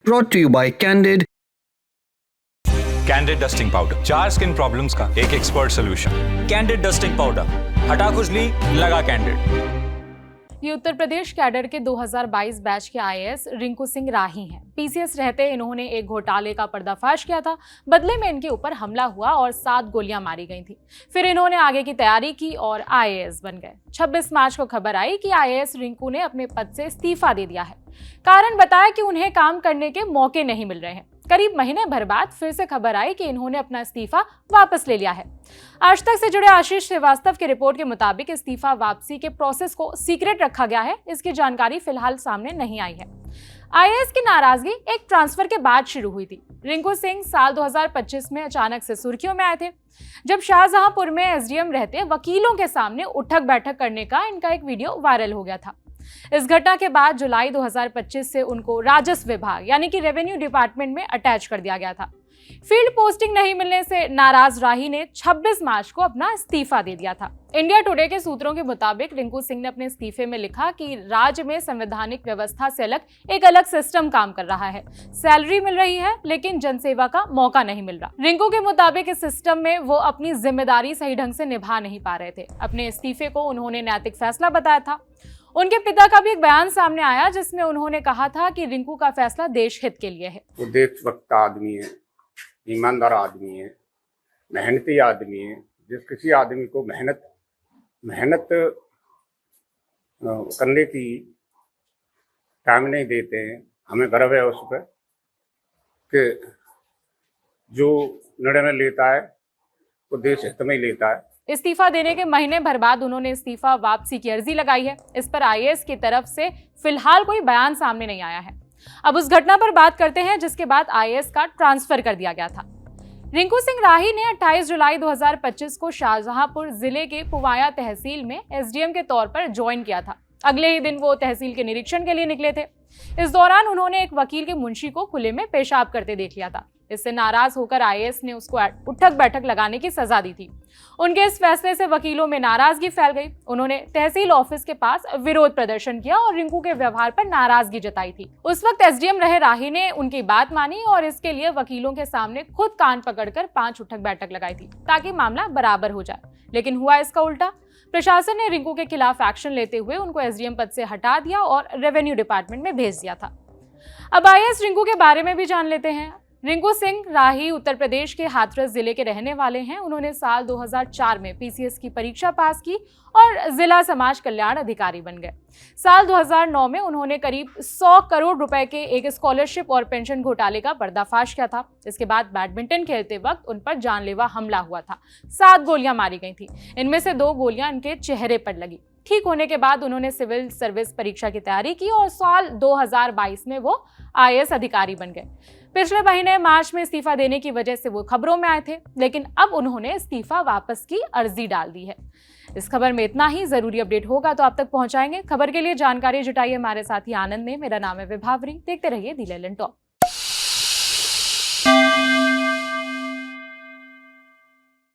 brought to you by Candid. Candid dusting powder, 4 skin problems का एक expert solution. Candid dusting powder, हटा खुजली, लगा कैंडिड। ये उत्तर प्रदेश कैडर के 2022 बैच के आईएएस रिंकू सिंह राही हैं। पीसीएस रहते इन्होंने एक घोटाले का पर्दाफाश किया था। बदले में इनके ऊपर हमला हुआ और 7 गोलियां मारी गई थी। फिर इन्होंने आगे की तैयारी की और आईएएस बन गए। 26 मार्च को खबर आई कि आईएएस रिंकू ने अपने पद से इस्तीफा दे दिया है। कारण बताया कि उन्हें काम करने के मौके नहीं मिल रहे हैं। करीब महीने भर बाद फिर से खबर आई कि इन्होंने अपना इस्तीफा वापस ले लिया है। आज तक से जुड़े आशीष श्रीवास्तव की रिपोर्ट के मुताबिक इस्तीफा वापसी के प्रोसेस को सीक्रेट रखा गया है। इसकी जानकारी फिलहाल सामने नहीं आई है। आईएएस की नाराजगी एक ट्रांसफर के बाद शुरू हुई थी। रिंकू सिंह साल 2025 में अचानक से सुर्खियों में आए थे, जब शाहजहांपुर में एसडीएम रहते वकीलों के सामने उठक बैठक करने का इनका एक वीडियो वायरल हो गया था। इस घटना के बाद जुलाई 2025 से उनको राजस्व विभाग यानी कि रेवेन्यू डिपार्टमेंट में अटैच कर दिया गया था। फील्ड पोस्टिंग नहीं मिलने से नाराज राही ने 26 मार्च को अपना इस्तीफा दे दिया था। इंडिया टुडे के सूत्रों के मुताबिक रिंकू सिंह ने अपने इस्तीफे में लिखा कि राज्य में संवैधानिक व्यवस्था से एक अलग सिस्टम काम कर रहा है। सैलरी मिल रही है लेकिन जनसेवा का मौका नहीं मिल रहा। रिंकू के मुताबिक इस सिस्टम में वो अपनी जिम्मेदारी सही ढंग से निभा नहीं पा रहे थे। अपने इस्तीफे को उन्होंने नैतिक फैसला बताया था। उनके पिता का भी एक बयान सामने आया जिसमें उन्होंने कहा था कि रिंकू का फैसला देश हित के लिए है। वो देशभक्त आदमी है, ईमानदार आदमी है, मेहनती आदमी है। जिस किसी आदमी को मेहनत करने की टाइम नहीं देते हैं, हमें गर्व है उस पर कि जो निर्णय लेता है वो देश हित में ही लेता है। इस्तीफा देने के महीने भर बाद उन्होंने इस्तीफा वापसी की अर्जी लगाई है। इस पर आईएएस की तरफ से फिलहाल कोई बयान सामने नहीं आया है। अब उस घटना पर बात करते हैं जिसके बाद आईएएस का ट्रांसफर कर दिया गया था। रिंकू सिंह राही ने 28 जुलाई 2025 को शाहजहांपुर जिले के पुवाया तहसील में एसडीएम के तौर पर ज्वाइन किया था। अगले ही दिन वो तहसील के निरीक्षण के लिए निकले थे। इस दौरान उन्होंने एक वकील के मुंशी को खुले में पेशाब करते देख लिया था। इससे नाराज होकर आईएएस ने उसको उठक बैठक लगाने की सजा दी थी। उनके इस फैसले से वकीलों में नाराजगी फैल गई। उन्होंने तहसील ऑफिस के पास विरोध प्रदर्शन किया और रिंकू के व्यवहार पर नाराजगी जताई थी। उस वक्त एसडीएम रहे राही ने उनकी बात मानी और इसके लिए वकीलों के सामने खुद कान पकड़कर 5 उठक बैठक लगाई थी ताकि मामला बराबर हो जाए। लेकिन हुआ इसका उल्टा। प्रशासन ने रिंकू के खिलाफ एक्शन लेते हुए उनको एसडीएम पद से हटा दिया और रेवेन्यू डिपार्टमेंट में भेज दिया था। अब आईएएस रिंकू के बारे में भी जान लेते हैं। रिंकू सिंह राही उत्तर प्रदेश के हाथरस जिले के रहने वाले हैं। उन्होंने साल 2004 में पीसीएस की परीक्षा पास की और जिला समाज कल्याण अधिकारी बन गए। साल 2009 में उन्होंने करीब 100 करोड़ रुपए के एक स्कॉलरशिप और पेंशन घोटाले का पर्दाफाश किया था। इसके बाद बैडमिंटन खेलते वक्त उन पर जानलेवा हमला हुआ था। 7 गोलियां मारी गई थी। इनमें से 2 गोलियां इनके चेहरे पर लगी। ठीक होने के बाद उन्होंने सिविल सर्विस परीक्षा की तैयारी की और साल 2022 में वो आईएएस अधिकारी बन गए। पिछले महीने मार्च में इस्तीफा देने की वजह से वो खबरों में आए थे, लेकिन अब उन्होंने इस्तीफा वापस की अर्जी डाल दी है। इस खबर में इतना ही। जरूरी अपडेट होगा तो आप तक पहुंचाएंगे। खबर के लिए जानकारी जुटाइए हमारे साथी आनंद ने। मेरा नाम है विभावरी। देखते रहिए दी लेलन टॉप।